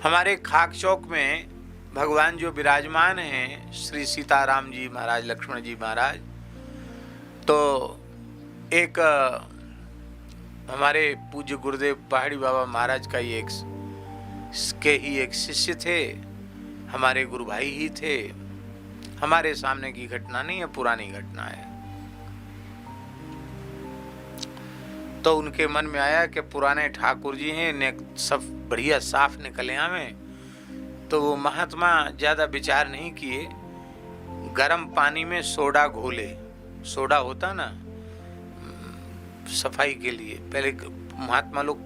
हमारे खाक चौक में भगवान जो विराजमान हैं श्री सीताराम जी महाराज, लक्ष्मण जी महाराज, तो एक हमारे पूज्य गुरुदेव पहाड़ी बाबा महाराज का ही एक शिष्य थे, हमारे गुरु भाई ही थे। हमारे सामने की घटना नहीं है, पुरानी घटना है। तो उनके मन में आया कि पुराने ठाकुर जी हैं, ने सब बढ़िया साफ निकले हमें। तो वो महात्मा ज्यादा विचार नहीं किए, गर्म पानी में सोडा घोले। सोडा होता ना सफाई के लिए, पहले महात्मा लोग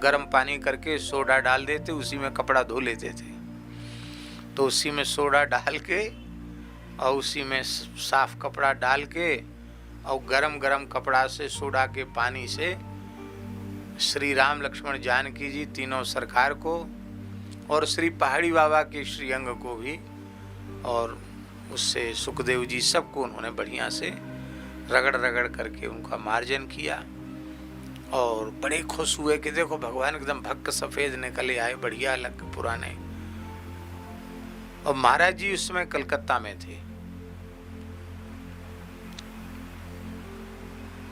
गर्म पानी करके सोडा डाल देते, उसी में कपड़ा धो लेते थे। तो उसी में सोडा डाल के और उसी में साफ कपड़ा डाल के और गरम गरम कपड़ा से सोडा के पानी से श्री राम लक्ष्मण जानकी जी तीनों सरकार को और श्री पहाड़ी बाबा के श्रीअंग को भी और उससे सुखदेव जी सबको उन्होंने बढ़िया से रगड़ रगड़ करके उनका मार्जन किया। और बड़े खुश हुए कि देखो भगवान एकदम भक्क सफेद निकले आए, बढ़िया लग पुराने। और महाराज जी उस समय कलकत्ता में थे,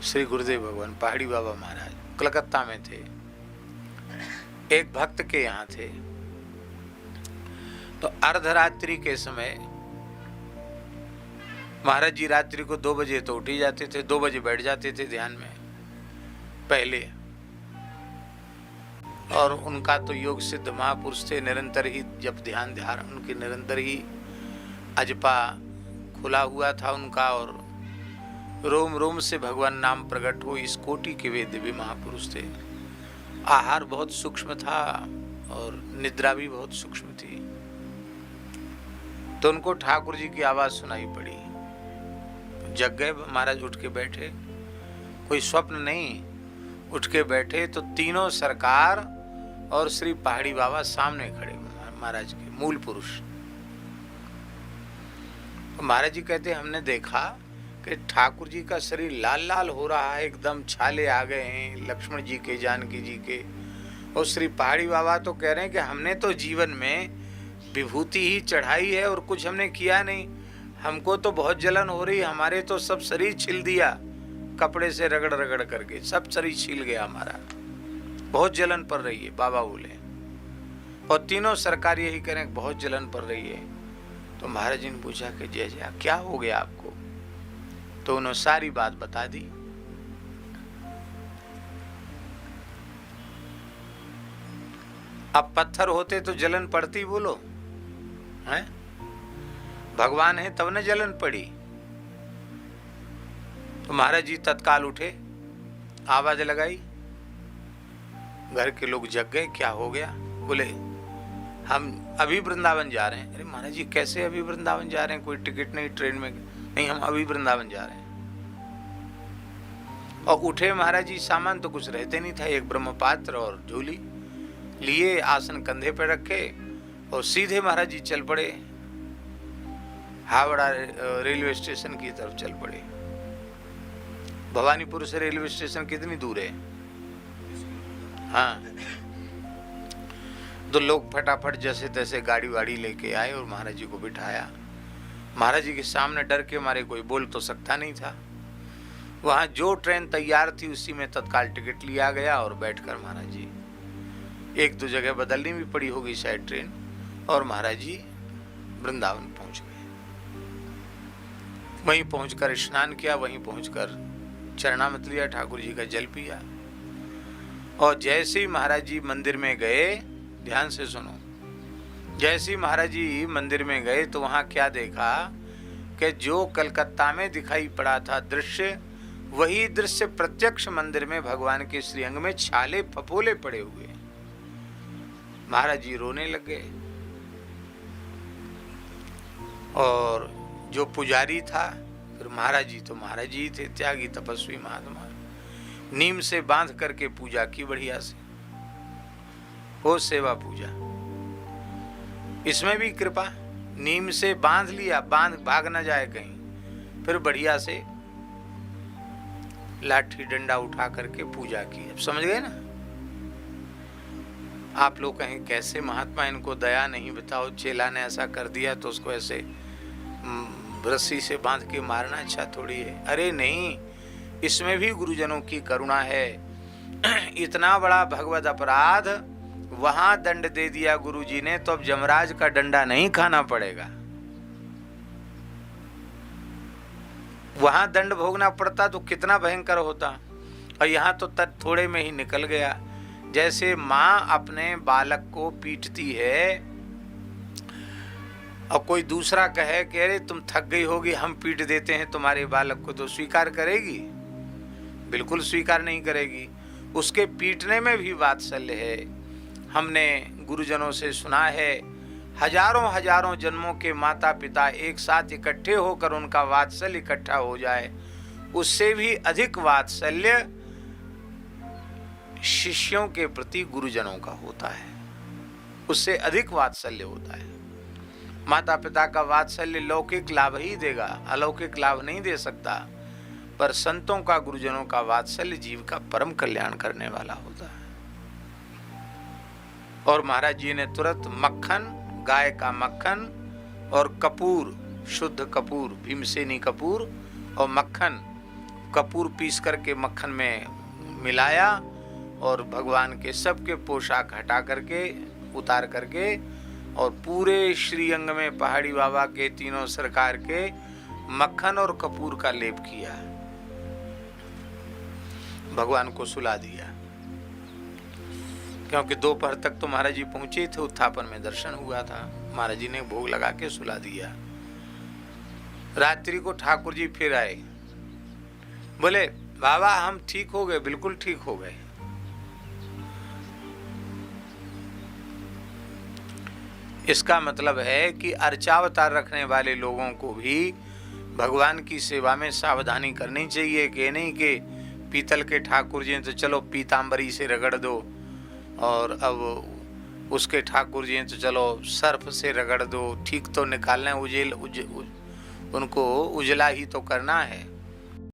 श्री गुरुदेव भगवान पहाड़ी बाबा महाराज कलकत्ता में थे, एक भक्त के यहाँ थे। तो अर्धरात्रि के समय महाराज जी रात्रि को 2 बजे तो उठ ही जाते थे, 2 बजे बैठ जाते थे ध्यान में पहले। और उनका तो योग सिद्ध महापुरुष थे, निरंतर ही जब ध्यान उनके निरंतर ही अजपा खुला हुआ था उनका, और रोम रोम से भगवान नाम प्रकट हो, इस कोटि के वे दिव्य महापुरुष थे। आहार बहुत सूक्ष्म था और निद्रा भी बहुत सूक्ष्म थी। तो उनको ठाकुर जी की आवाज सुनाई पड़ी, जग गए महाराज, उठ के बैठे, कोई स्वप्न नहीं, उठ के बैठे तो तीनों सरकार और श्री पहाड़ी बाबा सामने खड़े महाराज के, मूल पुरुष। तो महाराज जी कहते हमने देखा कि ठाकुर जी का शरीर लाल लाल हो रहा है, एकदम छाले आ गए हैं लक्ष्मण जी के, जानकी जी के। और श्री पहाड़ी बाबा तो कह रहे हैं कि हमने तो जीवन में विभूति ही चढ़ाई है और कुछ हमने किया नहीं, हमको तो बहुत जलन हो रही, हमारे तो सब शरीर छिल दिया कपड़े से रगड़ रगड़ करके, सब शरीर छिल गया हमारा, बहुत जलन पड़ रही है बाबा बोले। और तीनों सरकार यही करें बहुत जलन पड़ रही है। तो महाराज जी ने पूछा कि जय जय क्या हो गया आपको? तो उन्होंने सारी बात बता दी। अब पत्थर होते तो जलन पड़ती, बोलो हैं? भगवान है तब न जलन पड़ी। तो महाराज जी तत्काल उठे, आवाज लगाई, घर के लोग जग गए, क्या हो गया? बोले हम अभी वृंदावन जा रहे हैं। अरे महाराज जी कैसे अभी वृंदावन जा रहे हैं? कोई टिकट नहीं, ट्रेन में नहीं, हम अभी वृंदावन जा रहे हैं। और उठे महाराज जी, सामान तो कुछ रहते नहीं था, एक ब्रह्मपात्र और झोली लिए, आसन कंधे पर रखे और सीधे महाराज जी चल पड़े, हावड़ा रेलवे स्टेशन की तरफ चल पड़े। भवानीपुर से रेलवे स्टेशन कितनी दूर है? हाँ। तो लोग फटाफट जैसे तैसे गाड़ी वाड़ी लेके आए और महाराज जी को बिठाया। महाराज जी के सामने डर के मारे कोई बोल तो सकता नहीं था। वहां जो ट्रेन तैयार थी उसी में तत्काल टिकट लिया गया और बैठकर महाराज जी, 1-2 जगह बदलनी भी पड़ी होगी शायद ट्रेन, और महाराज जी वृंदावन पहुंच गए। वहीं पहुंचकर स्नान किया, वहीं पहुंचकर चरणामृत लिया, ठाकुर जी का जल पिया। और जैसे ही महाराज जी मंदिर में गए, ध्यान से सुनो, जैसे ही महाराज जी मंदिर में गए तो वहां क्या देखा कि जो कलकत्ता में दिखाई पड़ा था दृश्य, वही दृश्य प्रत्यक्ष मंदिर में भगवान के श्रीअंग में छाले फपोले पड़े हुए। महाराज जी रोने लग गए। और जो पुजारी था, फिर महाराज जी तो महाराज जी थे, त्यागी तपस्वी महात्मा, नीम से बांध करके पूजा की बढ़िया से, वो सेवा पूजा। इसमें भी कृपा, नीम से बांध लिया, बांध भाग न जाए कहीं, फिर बढ़िया से लाठी डंडा उठा करके पूजा की। अब समझ गए ना? आप लोग कहें कैसे महात्मा, इनको दया नहीं, बताओ चेला ने ऐसा कर दिया तो उसको ऐसे रस्सी से बांध के मारना अच्छा थोड़ी है। अरे नहीं, इसमें भी गुरुजनों की करुणा है। इतना बड़ा भगवत अपराध वहां दंड दे दिया गुरुजी ने, तो अब यमराज का डंडा नहीं खाना पड़ेगा। वहां दंड भोगना पड़ता तो कितना भयंकर होता, और यहाँ तो थोड़े में ही निकल गया। जैसे माँ अपने बालक को पीटती है और कोई दूसरा कहे कि अरे तुम थक गई होगी, हम पीट देते हैं तुम्हारे बालक को, तो स्वीकार करेगी? बिल्कुल स्वीकार नहीं करेगी। उसके पीटने में भी वात्सल्य है। हमने गुरुजनों से सुना है, हजारों हजारों जन्मों के माता पिता एक साथ इकट्ठे होकर उनका वात्सल्य इकट्ठा हो जाए, उससे भी अधिक वात्सल्य शिष्यों के प्रति गुरुजनों का होता है, उससे अधिक वात्सल्य होता है। माता पिता का वात्सल्य लौकिक लाभ ही देगा, अलौकिक लाभ नहीं दे सकता, पर संतों का, गुरुजनों का वात्सल्य जीव का परम कल्याण करने वाला होता है। और महाराज जी ने तुरंत मक्खन, गाय का मक्खन और कपूर, शुद्ध कपूर, भीमसेनी कपूर और मक्खन, कपूर पीस करके मक्खन में मिलाया और भगवान के सबके पोशाक हटा करके, उतार करके, और पूरे श्रीअंग में पहाड़ी बाबा के तीनों सरकार के मक्खन और कपूर का लेप किया, भगवान को सुला दिया। क्योंकि दोपहर तक तो महाराज जी पहुंचे थे, उत्थापन में दर्शन हुआ था, महाराज जी ने भोग लगा के सुला दिया। रात्रि को ठाकुर जी फिर आए, बोले बाबा हम ठीक हो गए, बिल्कुल ठीक हो गए। इसका मतलब है कि अर्चावतार रखने वाले लोगों को भी भगवान की सेवा में सावधानी करनी चाहिए। कि नहीं कि पीतल के ठाकुर जी तो चलो पीतांबरी से रगड़ दो, और अब उसके ठाकुर जी तो चलो सर्फ से रगड़ दो, ठीक तो निकालना, उनको उजला ही तो करना है।